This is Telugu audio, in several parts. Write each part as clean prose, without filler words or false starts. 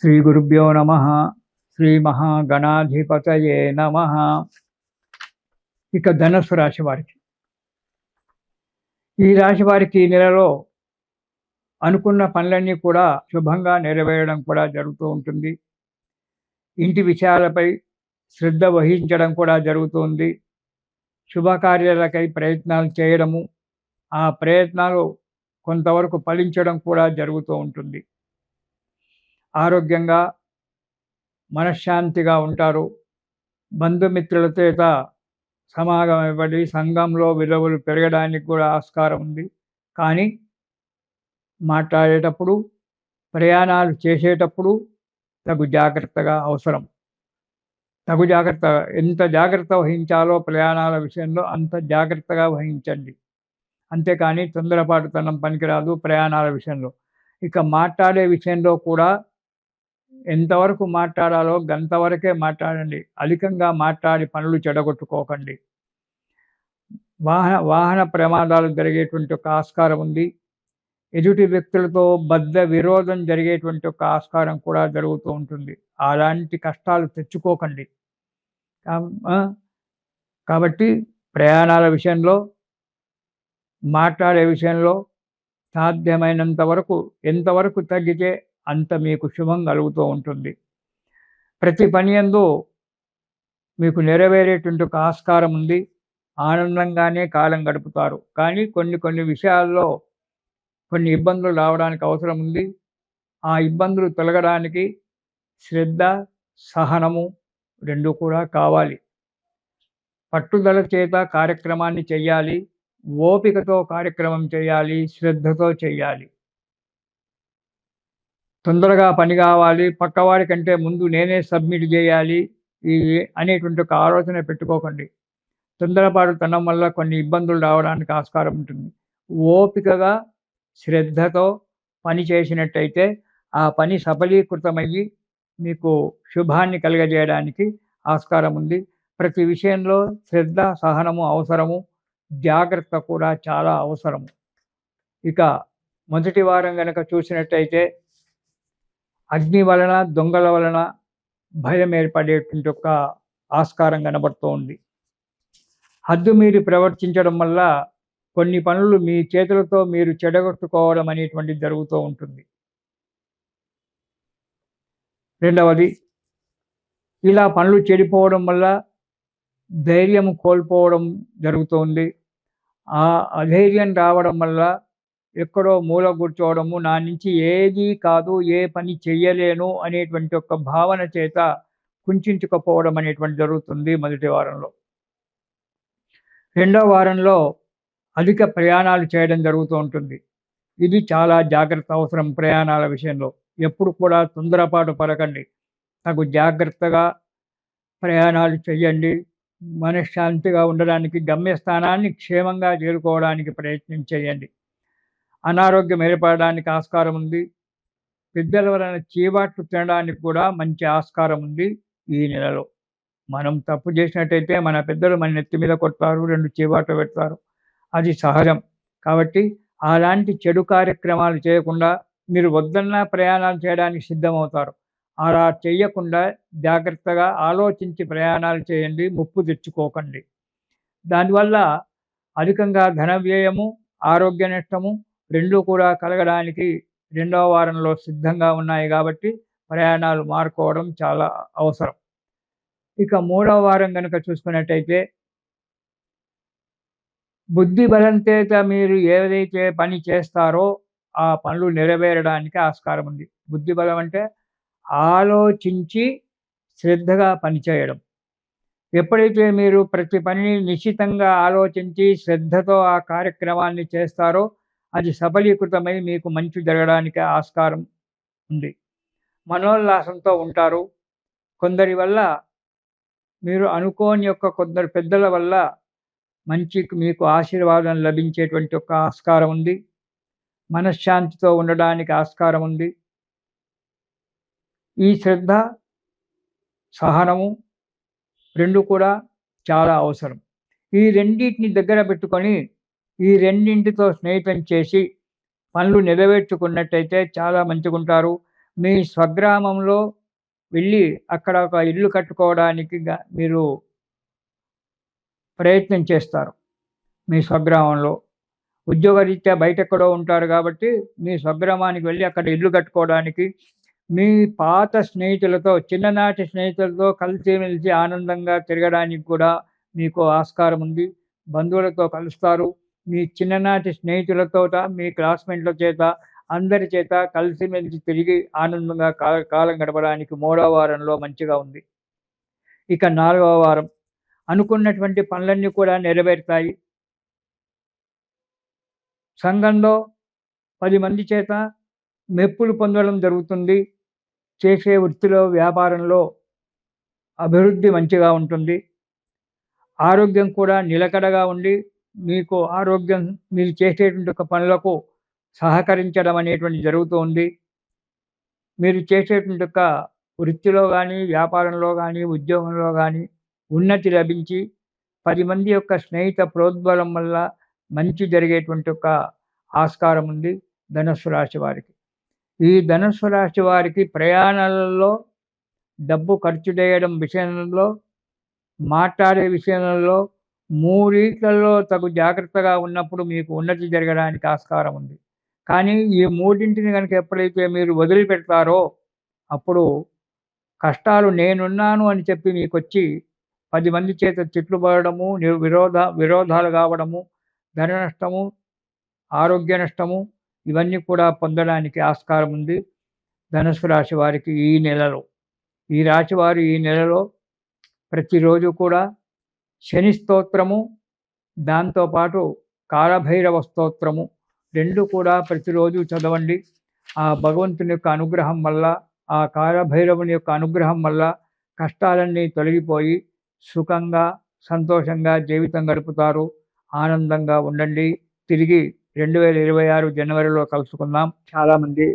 శ్రీ గురుభ్యో నమ. శ్రీ మహాగణాధిపతయే నమ. ఇక ధనుస్సు రాశి వారికి, ఈ రాశి వారికి ఈ నెలలో అనుకున్న పనులన్నీ కూడా శుభంగా నెరవేరడం కూడా జరుగుతూ ఉంటుంది. ఇంటి విషయాలపై శ్రద్ధ వహించడం కూడా జరుగుతుంది. శుభకార్యాలకై ప్రయత్నాలు చేయడము, ఆ ప్రయత్నాలు కొంతవరకు ఫలించడం కూడా జరుగుతూ ఉంటుంది. ఆరోగ్యంగా మనశ్శాంతిగా ఉంటారు. బంధుమిత్రుల చేత సమాగమపడి సంఘంలో విలువలు పెరగడానికి కూడా ఆస్కారం ఉంది. కానీ మాట్లాడేటప్పుడు, ప్రయాణాలు చేసేటప్పుడు తగు జాగ్రత్తగా అవసరం. ఎంత జాగ్రత్త వహించాలో ప్రయాణాల విషయంలో అంత జాగ్రత్తగా వహించండి. అంతేకాని తొందరపాటుతనం పనికిరాదు ప్రయాణాల విషయంలో. ఇక మాట్లాడే విషయంలో కూడా ఎంతవరకు మాట్లాడాలో గంతవరకే మాట్లాడండి. అధికంగా మాట్లాడి పనులు చెడగొట్టుకోకండి. వాహన ప్రమాదాలు జరిగేటువంటి ఒక ఆస్కారం ఉంది. ఎదుటి వ్యక్తులతో బద్ధ విరోధం జరిగేటువంటి ఒక ఆస్కారం కూడా జరుగుతూ ఉంటుంది. అలాంటి కష్టాలు తెచ్చుకోకండి. కాబట్టి ప్రయాణాల విషయంలో, మాట్లాడే విషయంలో సాధ్యమైనంత వరకు ఎంతవరకు తగ్గితే అంత మీకు శుభం కలుగుతూ ఉంటుంది. ప్రతి పని యందు మీకు నెరవేరేటువంటి ఒక ఆస్కారం ఉంది. ఆనందంగానే కాలం గడుపుతారు. కానీ కొన్ని విషయాల్లో కొన్ని ఇబ్బందులు రావడానికి అవసరం ఉంది. ఆ ఇబ్బందులు తొలగడానికి శ్రద్ధ, సహనము రెండు కూడా కావాలి. పట్టుదల చేత కార్యక్రమాన్ని చెయ్యాలి. ఓపికతో కార్యక్రమం చేయాలి. శ్రద్ధతో చెయ్యాలి. తొందరగా పని కావాలి, పక్కవాడి కంటే ముందు నేనే సబ్మిట్ చేయాలి అనేటువంటి ఒక ఆలోచన పెట్టుకోకండి. తొందరపాటుతనం వల్ల కొన్ని ఇబ్బందులు రావడానికి ఆస్కారం ఉంటుంది. ఓపికగా శ్రద్ధతో పని చేసినట్టయితే ఆ పని సఫలీకృతమయ్యి మీకు శుభాన్ని కలుగజేయడానికి ఆస్కారం ఉంది. ప్రతి విషయంలో శ్రద్ధ, సహనము అవసరము. జాగ్రత్త కూడా చాలా అవసరము. ఇక మొదటి వారం గనక చూసినట్టయితే అగ్ని వలన, దొంగల వలన భయం ఏర్పడేటువంటి ఒక ఆస్కారం కనబడుతూ ఉంది. హద్దు మీరి ప్రవర్తించడం వల్ల కొన్ని పనులు మీ చేతులతో మీరు చెడగొట్టుకోవడం అనేటువంటిది జరుగుతూ ఉంటుంది. రెండవది, ఇలా పనులు చెడిపోవడం వల్ల ధైర్యం కోల్పోవడం జరుగుతుంది. ఆ అధైర్యం రావడం వల్ల ఎక్కడో మూల కూర్చోవడము, నా నుంచి ఏదీ కాదు, ఏ పని చెయ్యలేను అనేటువంటి ఒక భావన చేత కుంచుకుపోవడం అనేటువంటి జరుగుతుంది మొదటి వారంలో. రెండవ వారంలో అధిక ప్రయాణాలు చేయడం జరుగుతూ ఉంటుంది. ఇది చాలా జాగ్రత్త అవసరం. ప్రయాణాల విషయంలో ఎప్పుడు కూడా తొందరపాటు పడకండి. తగు జాగ్రత్తగా ప్రయాణాలు చేయండి. మనశ్శాంతిగా ఉండడానికి, గమ్యస్థానాన్ని క్షేమంగా చేరుకోవడానికి ప్రయత్నం చేయండి. అనారోగ్యం ఏర్పడడానికి ఆస్కారం ఉంది. పెద్దల వలన చీవాట్లు తినడానికి కూడా మంచి ఆస్కారం ఉంది ఈ నెలలో. మనం తప్పు చేసినట్టయితే మన పెద్దలు మన నెత్తి మీద కొడతారు, 2 చీవాట్లు పెడతారు. అది సహజం. కాబట్టి అలాంటి చెడు కార్యక్రమాలు చేయకుండా మీరు వద్దన్నా ప్రయాణాలు చేయడానికి సిద్ధమవుతారు. అలా చెయ్యకుండా జాగ్రత్తగా ఆలోచించి ప్రయాణాలు చేయండి. ముప్పు తెచ్చుకోకండి. దానివల్ల అధికంగా ధన వ్యయము, ఆరోగ్య నష్టము రెండూ కూడా కలగడానికి రెండవ వారంలో సిద్ధంగా ఉన్నాయి. కాబట్టి ప్రయాణాలు మారుకోవడం చాలా అవసరం. ఇక మూడవ వారం కనుక చూసుకున్నట్టయితే బుద్ధి బలం చేత మీరు ఏదైతే పని చేస్తారో ఆ పనులు నెరవేరడానికి ఆస్కారం ఉంది. బుద్ధి బలం అంటే ఆలోచించి శ్రద్ధగా పనిచేయడం. ఎప్పుడైతే మీరు ప్రతి పనిని నిశ్చితంగా ఆలోచించి శ్రద్ధతో ఆ కార్యక్రమాన్ని చేస్తారో అది సఫలీకృతమై మీకు మంచి జరగడానికి ఆస్కారం ఉంది. మనోల్లాసంతో ఉంటారు. కొందరి వల్ల మీరు అనుకోని కొందరు పెద్దల వల్ల మీకు ఆశీర్వాదం లభించేటువంటి ఒక ఆస్కారం ఉంది. మనశ్శాంతితో ఉండడానికి ఆస్కారం ఉంది. ఈ శ్రద్ధ, సహనము రెండు కూడా చాలా అవసరం. ఈ రెండింటిని దగ్గర పెట్టుకొని ఈ రెండింటితో స్నేహితం చేసి పనులు నెరవేర్చుకున్నట్టయితే చాలా మంచిగుంటారు. మీ స్వగ్రామంలో వెళ్ళి అక్కడ ఒక ఇల్లు కట్టుకోవడానికి మీరు ప్రయత్నం చేస్తారు. మీ స్వగ్రామంలో. ఉద్యోగరీత్యా బయటెక్కడో ఉంటారు కాబట్టి, మీ స్వగ్రామానికి వెళ్ళి అక్కడ ఇల్లు కట్టుకోవడానికి, మీ పాత స్నేహితులతో, చిన్ననాటి స్నేహితులతో కలిసిమెలిసి ఆనందంగా తిరగడానికి కూడా మీకు ఆస్కారం ఉంది. బంధువులతో కలుస్తారు. మీ చిన్ననాటి స్నేహితులతోట, మీ క్లాస్‌మేట్‌ల చేత, అందరి చేత కలిసిమెలిసి తిరిగి ఆనందంగా కాలం గడపడానికి మూడవ వారంలో మంచిగా ఉంది. ఇక నాలుగవ వారం అనుకున్నటువంటి పనులన్నీ కూడా నెరవేరుతాయి. సంఘంలో 10 మంది చేత మెప్పులు పొందడం జరుగుతుంది. చేసే వృత్తిలో, వ్యాపారంలో అభివృద్ధి మంచిగా ఉంటుంది. ఆరోగ్యం కూడా నిలకడగా ఉండి, మీకు ఆరోగ్యం మీరు చేసేటువంటి ఒక పనులకు సహకరించడం అనేటువంటిది జరుగుతూ ఉంది. మీరు చేసేటువంటి ఒక వృత్తిలో గానీ, వ్యాపారంలో గానీ, ఉద్యోగంలో గానీ ఉన్నతి లభించి 10 మంది యొక్క స్నేహిత ప్రోద్బలం వల్ల మంచి జరిగేటువంటి ఒక ఆస్కారం ఉంది ధనుస్సు రాశి వారికి. ఈ ధనుస్సు రాశి వారికి ప్రయాణాలలో డబ్బు ఖర్చు చేయడం విషయంలో, మాట్లాడే విషయంలో మూడిట్లలో తగు జాగ్రత్తగా ఉన్నప్పుడు మీకు ఉన్నతి జరగడానికి ఆస్కారం ఉంది. కానీ ఈ మూడింటిని గనక ఎప్పుడైతే మీరు వదిలిపెడతారో అప్పుడు కష్టాలు నేనున్నాను అని చెప్పి మీకొచ్చి 10 మంది చేత తిట్లు పడడము, విరోధాలు కావడము, ధన నష్టము, ఆరోగ్య నష్టము ఇవన్నీ కూడా పొందడానికి ఆస్కారం ఉంది ధనుస్సు రాశి వారికి ఈ నెలలో. ఈ రాశివారు ఈ నెలలో ప్రతిరోజు కూడా శని స్తోత్రము, దాంతోపాటు కాలభైరవ స్తోత్రము 2 కూడా ప్రతిరోజు చదవండి. ఆ భగవంతుని యొక్క అనుగ్రహం వల్ల, ఆ కాలభైరవుని యొక్క అనుగ్రహం వల్ల కష్టాలన్నీ తొలగిపోయి సుఖంగా, సంతోషంగా జీవితం గడుపుతారు. ఆనందంగా ఉండండి. తిరిగి 2026 జనవరిలో కలుసుకుందాం. చాలామంది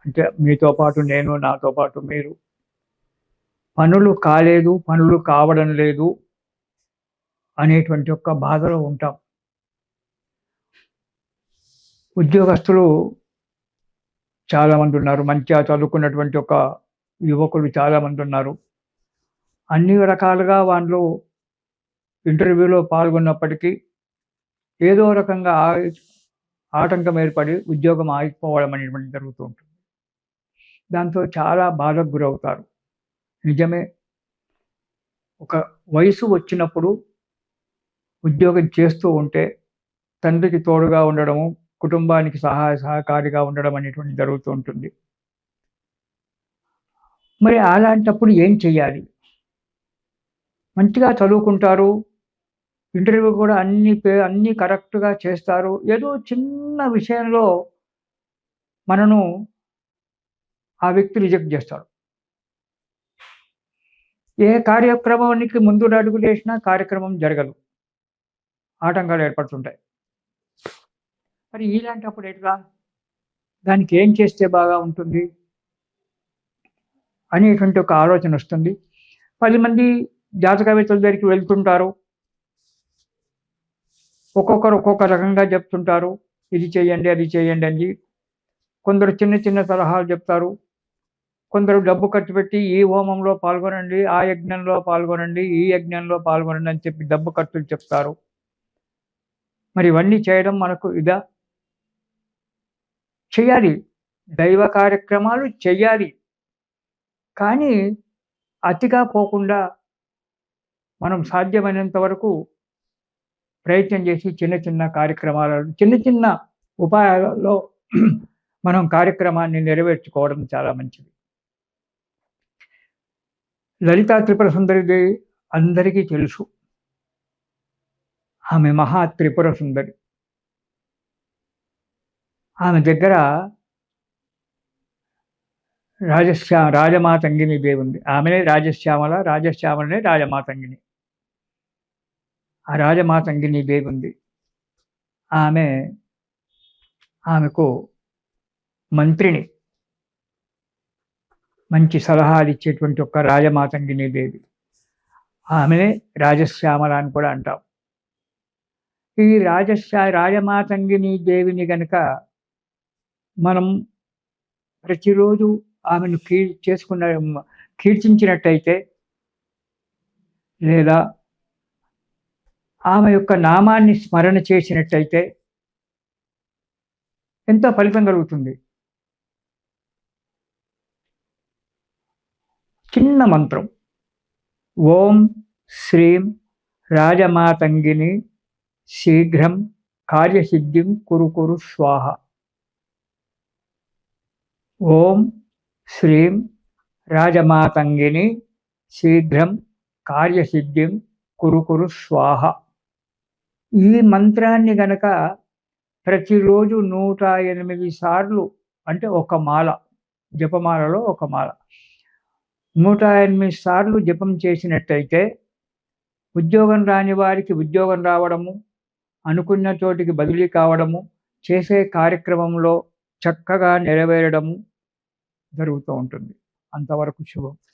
అంటే మీతో పాటు నేను, నాతో పాటు మీరు పనులు కాలేదు, పనులు కావడం లేదు అనేటువంటి ఒక బాధలో ఉంటాం. ఉద్యోగస్తులు చాలామంది ఉన్నారు. మంచిగా చదువుకున్నటువంటి ఒక యువకులు చాలామంది ఉన్నారు. అన్ని రకాలుగా వాళ్ళు ఇంటర్వ్యూలో పాల్గొన్నప్పటికీ ఏదో రకంగా ఆటంకం ఏర్పడి ఉద్యోగం ఆగిపోవడం అనేటువంటిది జరుగుతూ ఉంటుంది. దాంతో చాలా బాధకు గురవుతారు. నిజమే. ఒక వయసు వచ్చినప్పుడు ఉద్యోగం చేస్తూ ఉంటే తండ్రికి తోడుగా ఉండడము, కుటుంబానికి సహకారిగా ఉండడం అనేటువంటిది జరుగుతూ ఉంటుంది. మరి అలాంటప్పుడు ఏం చెయ్యాలి? మంచిగా చదువుకుంటారు. ఇంటర్వ్యూ కూడా అన్నీ కరెక్ట్‌గా చేస్తారు. ఏదో చిన్న విషయంలో మనను ఆ వ్యక్తి రిజెక్ట్ చేస్తాడు. ఏ కార్యక్రమానికి ముందు అడుగులేసినా కార్యక్రమం జరగదు. ఆటంకాలు ఏర్పడుతుంటాయి. మరి ఇలాంటప్పుడు ఎట్లా? దానికి ఏం చేస్తే బాగా ఉంటుంది? అనేటువంటి ఒక ఆలోచన వస్తుంది. 10 మంది జాతకవేత్తల దగ్గరికి వెళ్తుంటారు. ఒక్కొక్కరు ఒక్కొక్క రకంగా చెప్తుంటారు. ఇది చేయండి, అది చేయండి అని. కొందరు చిన్న చిన్న సలహాలు చెప్తారు. కొందరు డబ్బు ఖర్చు పెట్టి ఈ హోమంలో పాల్గొనండి, ఆ యజ్ఞంలో పాల్గొనండి, ఈ యజ్ఞంలో పాల్గొనండి అని చెప్పి డబ్బు ఖర్చులు చెప్తారు. మరి ఇవన్నీ చేయడం మనకు ఇదా? చెయ్యాలి. దైవ కార్యక్రమాలు చెయ్యాలి. కానీ అతిగా పోకుండా మనం సాధ్యమైనంత వరకు ప్రయత్నం చేసి చిన్న చిన్న కార్యక్రమాలలో, చిన్న చిన్న ఉపాయాలలో మనం కార్యక్రమాన్ని నెరవేర్చుకోవడం చాలా మంచిది. లలితా త్రిపుర సుందరిదేవి అందరికీ తెలుసు. ఆమె మహా త్రిపుర సుందరి. ఆమె దగ్గర రాజమాతంగిని దేవి ఉంది. ఆమెనే రాజశ్యామల, రాజశ్యామలనే రాజమాతంగిని. ఆ రాజమాతంగిని దేవి ఉంది. ఆమెకు మంత్రిని. మంచి సలహాలు ఇచ్చేటువంటి ఒక రాజమాతంగిని దేవి. ఆమెనే రాజశ్యామల అని కూడా అంటాం. ఈ రాజమాతంగిని దేవిని గనక మనం ప్రతిరోజు ఆమెను కీర్తించినట్టయితే, లేదా ఆమె యొక్క నామాన్ని స్మరణ చేసినట్టయితే ఎంతో ఫలితం కలుగుతుంది. చిన్న మంత్రం. ఓం శ్రీం రాజమాతంగిని శీఘ్రం కార్యసిద్ధిం కురు కురు స్వాహ. ఓం శ్రీం రాజమాతంగిని శీఘ్రం కార్యసిద్ధిం కురు కురు స్వాహ. ఈ మంత్రాన్ని గనక ప్రతిరోజు 108 సార్లు, అంటే ఒక మాల, జపమాలలో ఒక మాల 108 సార్లు జపం చేసినట్టయితే ఉద్యోగం రాని వారికి ఉద్యోగం రావడము, అనుకున్న చోటికి బదిలీ కావడము, చేసే కార్యక్రమంలో చక్కగా నెరవేరడము జరుగుతూ ఉంటుంది. అంతవరకు శుభం.